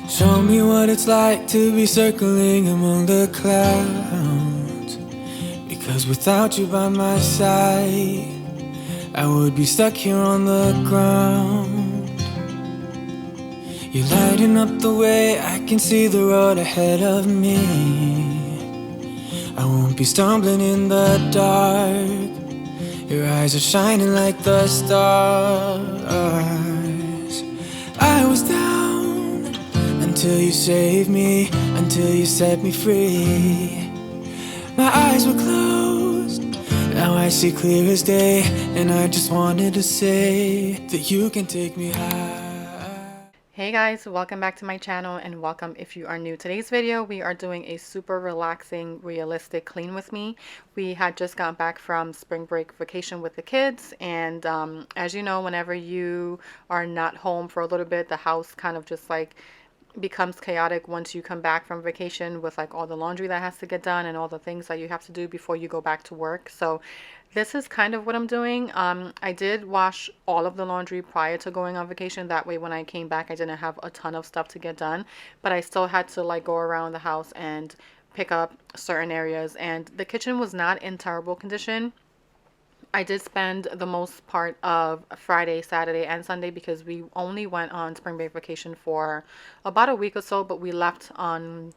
Show me what it's like to be circling among the clouds. Because without you by my side, I would be stuck here on the ground. You're lighting up the way, I can see the road ahead of me. I won't be stumbling in the dark. Your eyes are shining like the stars. I was down until you saved me, until you set me free. My eyes were closed, now I see clear as day. And I just wanted to say that you can take me high. Hey guys, welcome back to my channel and welcome if you are new. Today's video we are doing a super relaxing, realistic clean with me. We had just got back from spring break vacation with the kids, and as you know, whenever you are not home for a little bit, the house kind of just like becomes chaotic once you come back from vacation with like all the laundry that has to get done and all the things that you have to do before you go back to work. So this is kind of what I'm doing. I did wash all of the laundry prior to going on vacation. That way when I came back, I didn't have a ton of stuff to get done, but I still had to like go around the house and pick up certain areas, and the kitchen was not in terrible condition. I did spend the most part of Friday, Saturday, and Sunday because we only went on spring break vacation for about a week or so, but we left on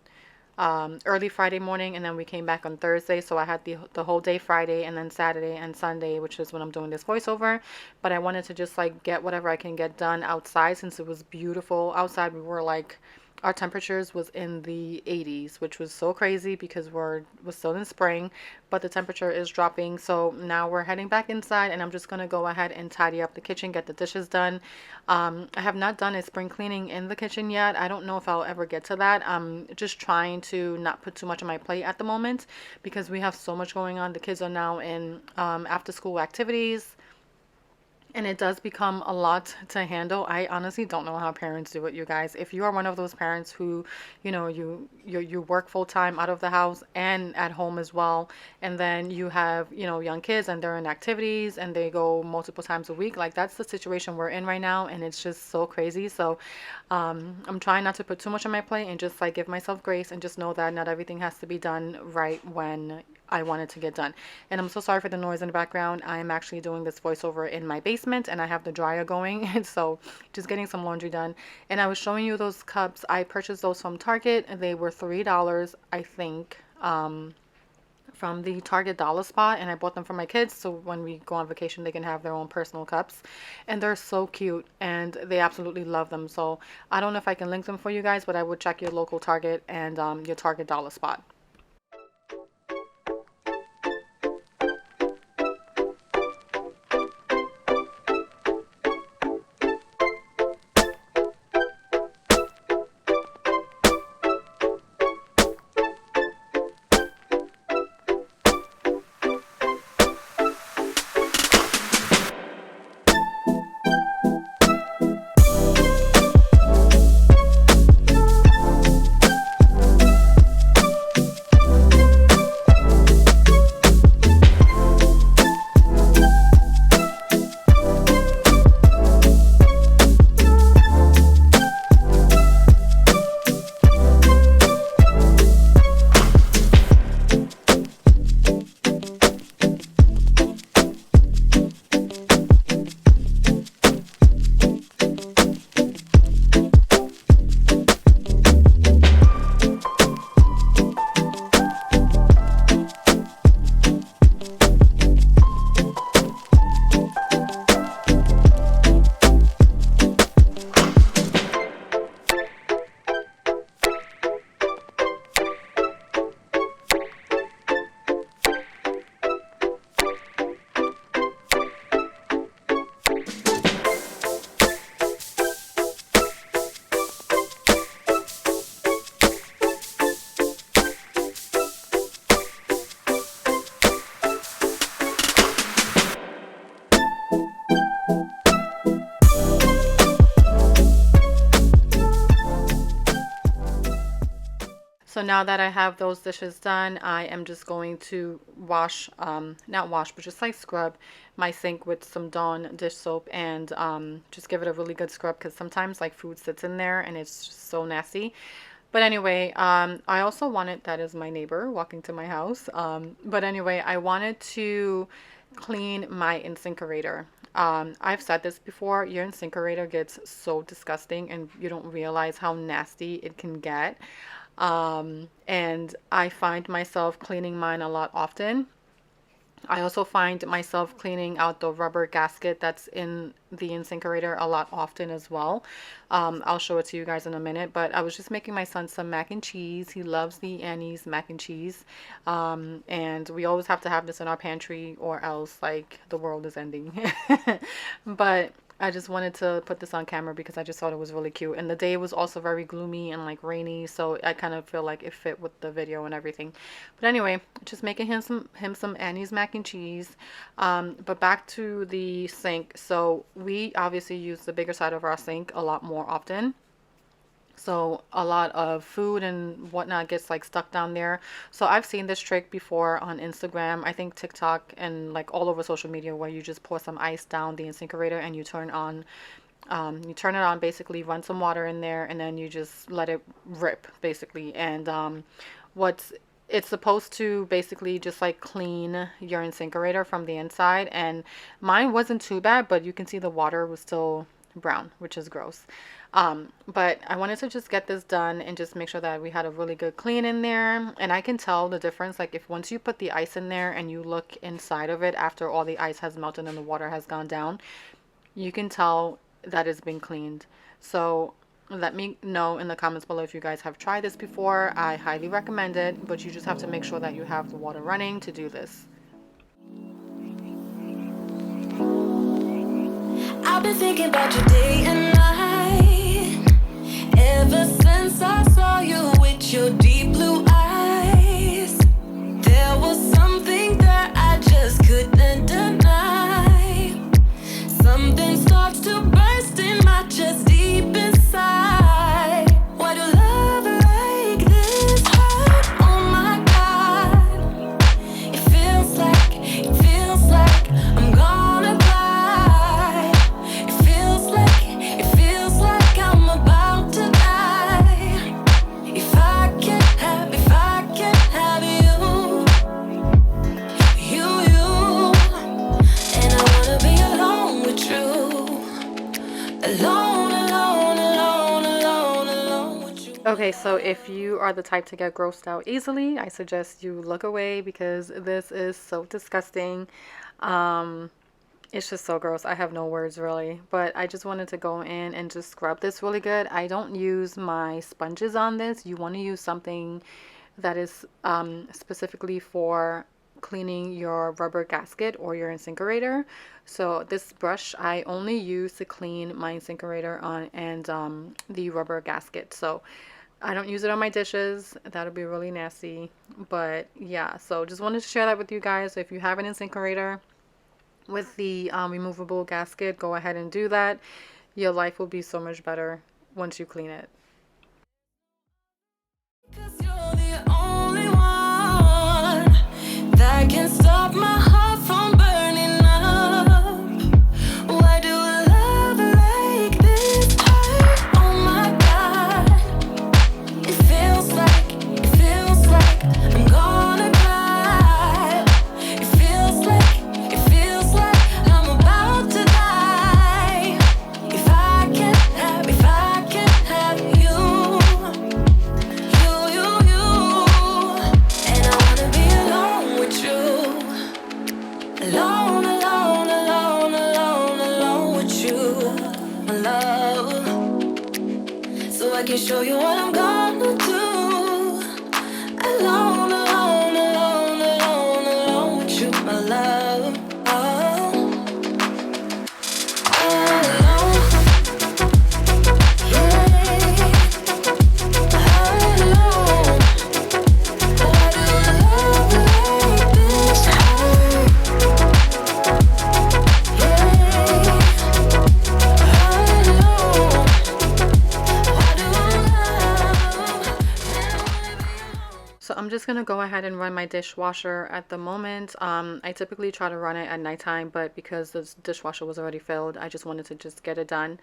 early Friday morning and then we came back on Thursday. So I had the whole day Friday and then Saturday and Sunday, which is when I'm doing this voiceover. But I wanted to just like get whatever I can get done outside since it was beautiful outside. We were like, our temperatures was in the 80s, which was so crazy because we're still in spring, but the temperature is dropping. So now we're heading back inside, and I'm just gonna go ahead and tidy up the kitchen, get the dishes done. I have not done a spring cleaning in the kitchen yet. I don't know if I'll ever get to that. I'm just trying to not put too much on my plate at the moment because we have so much going on. The kids are now in after school activities, and it does become a lot to handle. I honestly don't know how parents do it, you guys. If you are one of those parents who, you know, you work full time out of the house and at home as well, and then you have, you know, young kids and they're in activities and they go multiple times a week, like that's the situation we're in right now, and it's just so crazy. So I'm trying not to put too much on my plate and just like give myself grace and just know that not everything has to be done right when I wanted to get done. And I'm so sorry for the noise in the background. I am actually doing this voiceover in my basement and I have the dryer going. And so just getting some laundry done. And I was showing you those cups. I purchased those from Target. They were $3, I think, from the Target dollar spot. And I bought them for my kids. So when we go on vacation, they can have their own personal cups. And they're so cute and they absolutely love them. So I don't know if I can link them for you guys, but I would check your local Target and your Target dollar spot. So now that I have those dishes done, I am just going to wash, not wash, but just like scrub my sink with some Dawn dish soap and just give it a really good scrub because sometimes like food sits in there and it's just so nasty. But anyway, I also wanted, that is my neighbor walking to my house. But anyway, I wanted to clean my incinerator. I've said this before, your incinerator gets so disgusting and you don't realize how nasty it can get. And I find myself cleaning mine a lot often. I also find myself cleaning out the rubber gasket that's in the incinerator a lot often as well. I'll show it to you guys in a minute, but I was just making my son some mac and cheese. He loves the Annie's mac and cheese. And we always have to have this in our pantry or else like the world is ending. But I just wanted to put this on camera because I just thought it was really cute. And the day was also very gloomy and like rainy, so I kind of feel like it fit with the video and everything. But anyway, just making him some Annie's mac and cheese. But back to the sink. So we obviously use the bigger side of our sink a lot more often. So a lot of food and whatnot gets like stuck down there. So I've seen this trick before on Instagram, I think TikTok, and like all over social media, where you just pour some ice down the incinerator and you turn it on, basically run some water in there, and then you just let it rip basically. And it's supposed to basically just like clean your incinerator from the inside, and mine wasn't too bad, but you can see the water was still brown, which is gross. But I wanted to just get this done and just make sure that we had a really good clean in there. And I can tell the difference, like if once you put the ice in there and you look inside of it after all the ice has melted and the water has gone down, you can tell that it's been cleaned. So let me know in the comments below if you guys have tried this before. I highly recommend it, but you just have to make sure that you have the water running to do this. I've been thinking about you day and night, ever since I saw you with your deep blue eyes. There was something that I just couldn't deny. Something starts to burst in my chest deep inside. Why do love like this hurt? Oh my God. It feels like I'm gonna cry. It feels like I'm about to die. If I can't have you, and I wanna be alone with you, alone with you. Okay, so if you are the type to get grossed out easily, I suggest you look away because this is so disgusting. It's just so gross. I have no words really, but I just wanted to go in and just scrub this really good. I don't use my sponges on this. You want to use something that is specifically for cleaning your rubber gasket or your incinerator. So this brush I only use to clean my incinerator on and the rubber gasket. So I don't use it on my dishes. That would be really nasty. But yeah, so just wanted to share that with you guys. So if you have an incinerator with the removable gasket, go ahead and do that. Your life will be so much better once you clean it. 'Cause you're the only one that can stop my heart from burning up. Why do love like this hurt? Oh my God. It feels like I'm gonna cry. It feels like I'm about to die. If I can't have you, and I wanna be alone with you, alone with you, my love, so I can show you what I'm gonna do. Alone with you, my love. Oh, alone, yeah, alone. Why do love like this hurt? Yeah, alone. Why do love never be I'm just gonna go ahead and run my dishwasher at the moment. I typically try to run it at nighttime, but because the dishwasher was already filled, I just wanted to just get it done.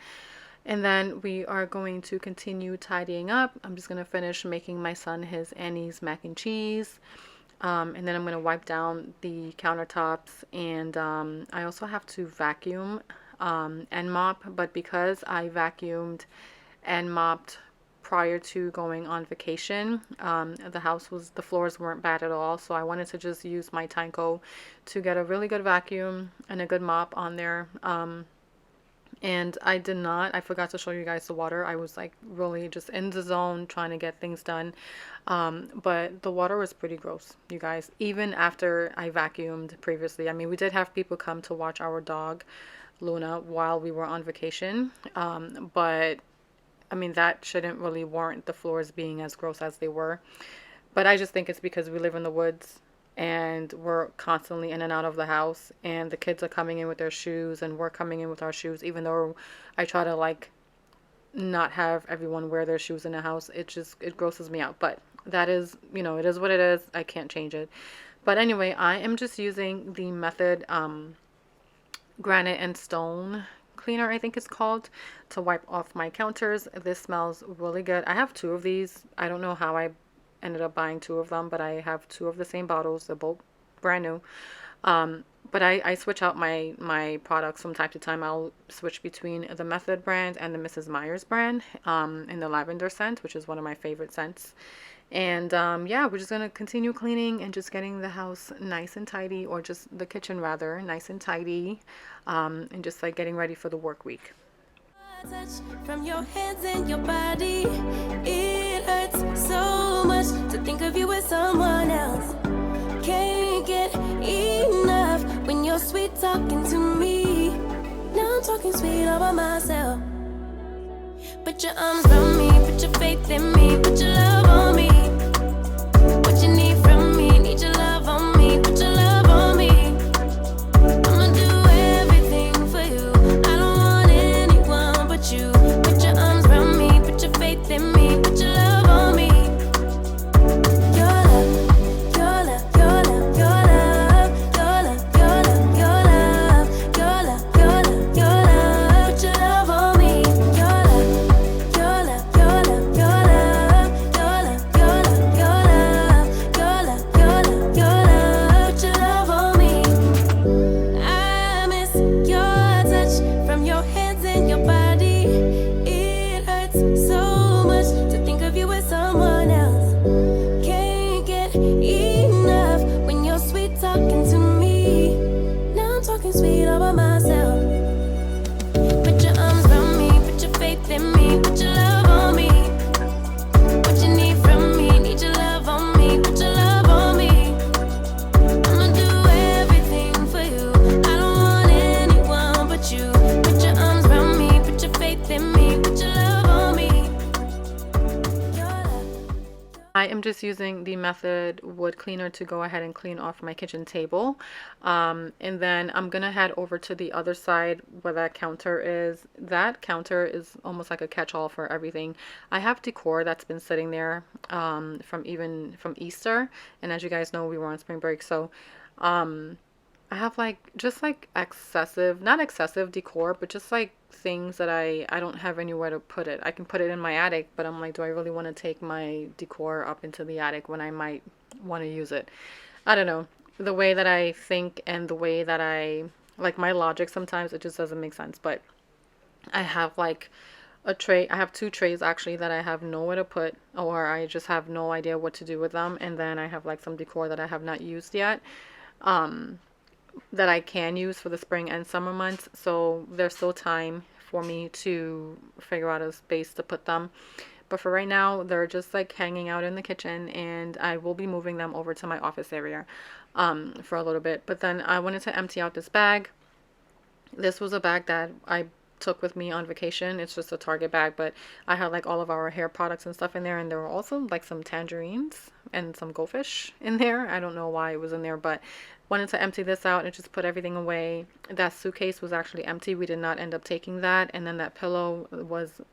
And then we are going to continue tidying up. I'm just gonna finish making my son his Annie's mac and cheese. And then I'm gonna wipe down the countertops, and I also have to vacuum and mop, but because I vacuumed and mopped prior to going on vacation, the floors weren't bad at all, so I wanted to just use my Tyco to get a really good vacuum and a good mop on there. And I forgot to show you guys the water. I was like really just in the zone trying to get things done. But the water was pretty gross, you guys, even after I vacuumed previously. I mean, we did have people come to watch our dog, Luna, while we were on vacation. But I mean, that shouldn't really warrant the floors being as gross as they were. But I just think it's because we live in the woods and we're constantly in and out of the house, and the kids are coming in with their shoes and we're coming in with our shoes, even though I try to like not have everyone wear their shoes in the house. It grosses me out, but that is, it is what it is. I can't change it. But anyway, I am just using the Method Granite and Stone cleaner, I think it's called, to wipe off my counters. This smells really good. I have two of these. I don't know how I ended up buying two of them, but I have two of the same bottles. They're both brand new. But I switch out my products from time to time. I'll switch between the Method brand and the Mrs. Meyer's brand in the lavender scent, which is one of my favorite scents. And yeah, we're just gonna continue cleaning and just getting the house nice and tidy, or just the kitchen rather, nice and tidy, and just like getting ready for the work week. Touch from your hands and your body, it hurts so much to think of you as someone else. Can't get enough when you're sweet talking to me. Now I'm talking sweet all by myself. Put your arms around me, put your faith in me, put your love on me. What you need from me, need your love on me, put your love on me. I'ma do everything for you. I don't want anyone but you. Put your arms around me, put your faith in me, put your love on me. Your love, your love, your love, your love, your love, your love, your love, your love, your love, your love. Put your love on me. Your love, your love, your love, your love, your love, your love, your love, your love, your love, your love. Put your love on me. I miss your touch from your hands and your body. It hurts so much to think of you as someone else. Can't get enough when you're sweet talking to me. Now I'm talking sweet all by myself. Put your arms around me, put your faith in me, put your love on me. What you need from me, need your love on me, put your love on me. I'ma do everything for you. I don't want anyone but you. Put your arms around me, put your faith in me, put your love on me. Your love. I am just using the Method wood cleaner to go ahead and clean off my kitchen table. And then I'm gonna head over to the other side where that counter is. That counter is almost like a catch-all for everything. I have decor that's been sitting there from Easter, and as you guys know, we were on spring break, so I have just not excessive decor, but just like things that I don't have anywhere to put it. I can put it in my attic, but I'm like, do I really want to take my decor up into the attic when I might want to use it? I don't know. The way that I think and the way that my logic, sometimes it just doesn't make sense. But I have like a tray. I have two trays actually that I have nowhere to put, or I just have no idea what to do with them. And then I have like some decor that I have not used yet, that I can use for the spring and summer months. So there's still time for me to figure out a space to put them. But for right now, they're just like hanging out in the kitchen, and I will be moving them over to my office area for a little bit. But then I wanted to empty out this bag. This was a bag that I took with me on vacation. It's just a Target bag, but I had like all of our hair products and stuff in there, and there were also like some tangerines and some goldfish in there. I don't know why it was in there, but wanted to empty this out and just put everything away. That suitcase was actually empty. We did not end up taking that. And then that pillow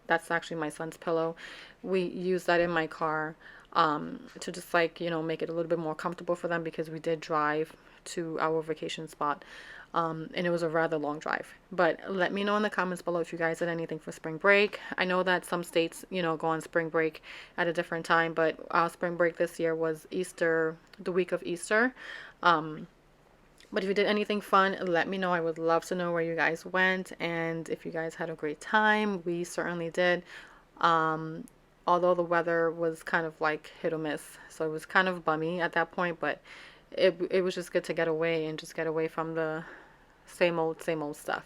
that's actually my son's pillow. We used that in my car to just like, you know, make it a little bit more comfortable for them, because we did drive to our vacation spot. And it was a rather long drive. But let me know in the comments below if you guys did anything for spring break. I know that some states, you know, go on spring break at a different time, but our spring break this year was Easter, the week of Easter. But if you did anything fun, let me know. I would love to know where you guys went and if you guys had a great time. We certainly did. Although the weather was kind of like hit or miss, so it was kind of bummy at that point, but it was just good to get away and just get away from the same old stuff.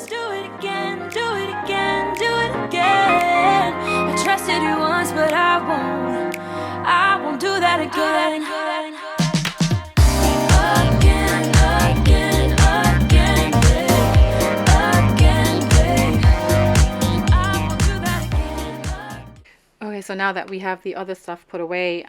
Do it again, do it again, do it again. I trusted you once, but I won't do that again. Again, again, again, babe. Again, babe. I won't do that again. Okay, so now that we have the other stuff put away,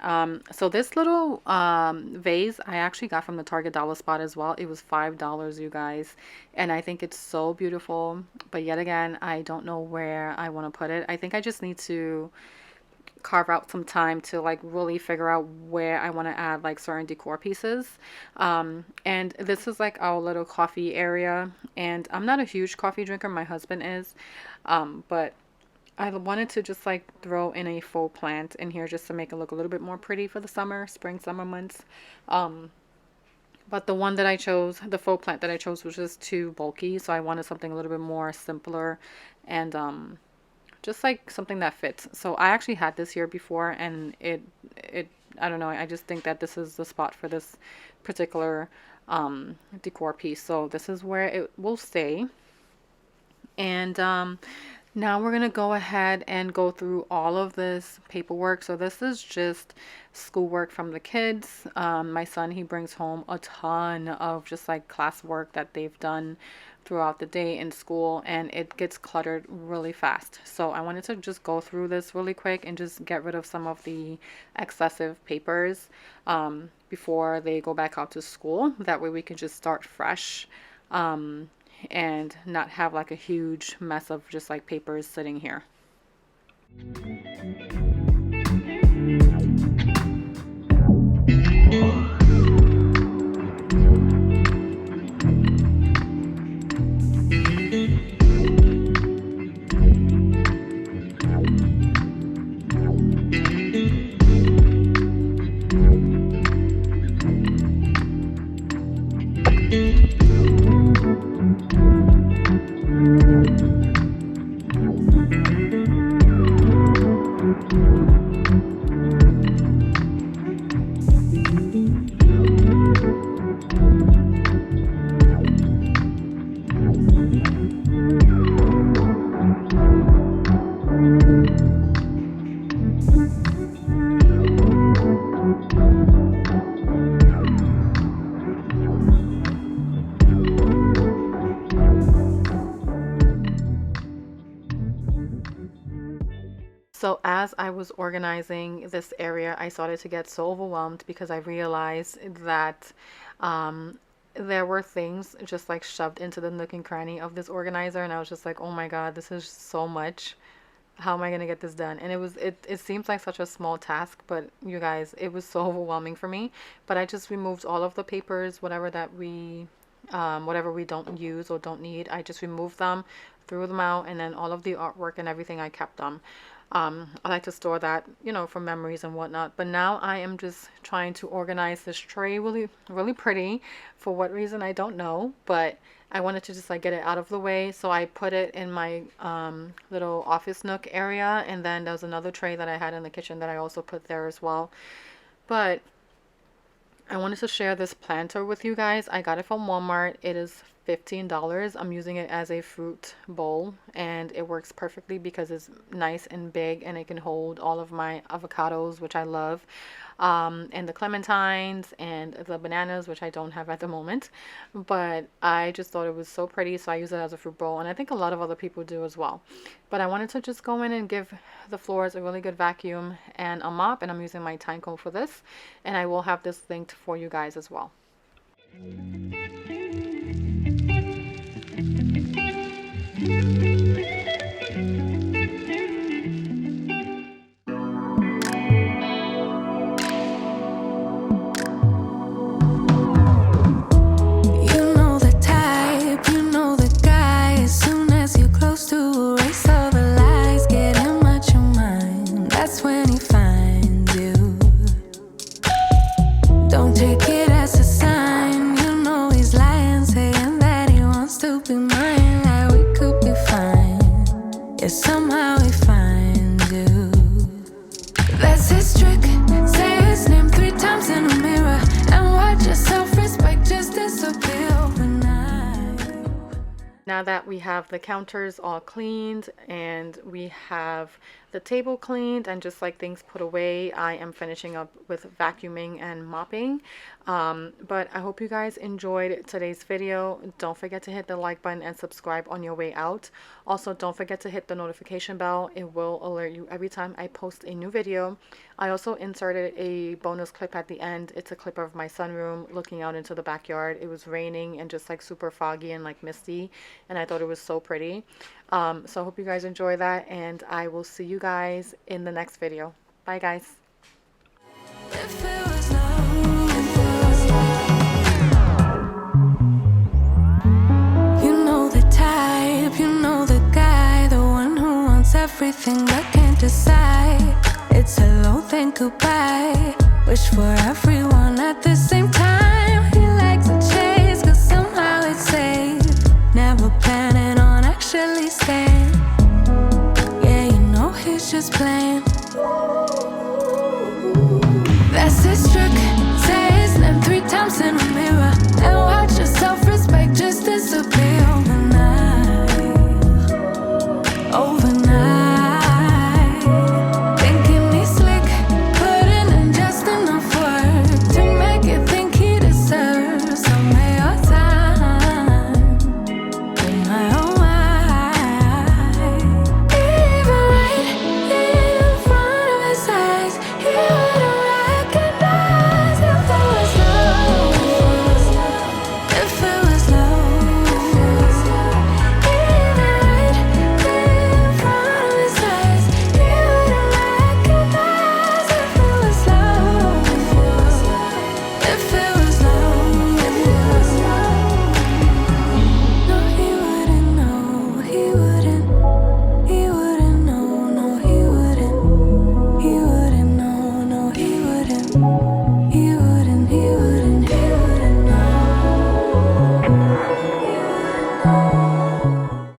so this little vase I actually got from the Target dollar spot as well. It was $5, you guys, and I think it's so beautiful. But yet again, I don't know where I want to put it. I think I just need to carve out some time to like really figure out where I want to add like certain decor pieces. And this is like our little coffee area, and I'm not a huge coffee drinker. My husband is, but I wanted to just like throw in a faux plant in here just to make it look a little bit more pretty for the summer months. But the one that I chose, the faux plant that I chose, was just too bulky, so I wanted something a little bit more simpler and just like something that fits. So I actually had this here before, and it I don't know, I just think that this is the spot for this particular decor piece. So this is where it will stay. And now we're going to go ahead and go through all of this paperwork. So this is just schoolwork from the kids. My son, he brings home a ton of just like classwork that they've done throughout the day in school, and it gets cluttered really fast. So I wanted to just go through this really quick and just get rid of some of the excessive papers before they go back out to school. That way we can just start fresh. And not have like a huge mess of just like papers sitting here. So as I was organizing this area, I started to get so overwhelmed because I realized that there were things just like shoved into the nook and cranny of this organizer, and I was just like, oh my God, this is so much. How am I going to get this done? And it seems like such a small task, but you guys, it was so overwhelming for me. But I just removed all of the papers, whatever we don't use or don't need. I just removed them, threw them out, and then all of the artwork and everything, I kept them. I like to store that, you know, for memories and whatnot. But now I am just trying to organize this tray really, really pretty. For what reason, I don't know, but I wanted to just like get it out of the way. So I put it in my little office nook area, and then there was another tray that I had in the kitchen that I also put there as well. But I wanted to share this planter with you guys. I got it from Walmart. It is $15. I'm using it as a fruit bowl, and it works perfectly because it's nice and big, and it can hold all of my avocados, which I love, and the clementines and the bananas, which I don't have at the moment. But I just thought it was so pretty, so I use it as a fruit bowl, and I think a lot of other people do as well. But I wanted to just go in and give the floors a really good vacuum and a mop, and I'm using my Tinecomb for this, and I will have this linked for you guys as well. that we have the counters all cleaned and we have the table cleaned and just like things put away, I am finishing up with vacuuming and mopping. But I hope you guys enjoyed today's video. Don't forget to hit the like button and subscribe on your way out. Also, don't forget to hit the notification bell. It will alert you every time I post a new video. I also inserted a bonus clip at the end. It's a clip of my sunroom looking out into the backyard. It was raining and just like super foggy and like misty, and I thought it was so pretty. So I hope you guys enjoy that, and I will see you guys in the next video. Bye guys. If it was love, you know the type, you know the guy, the one who wants everything but can't decide. It's hello, then goodbye. Wish for everyone at the same time. He likes to chase, cause somehow it's safe. Never planning on actually staying. Yeah, you know he's just playing. That's his trick. Say his name 3 times in a mirror.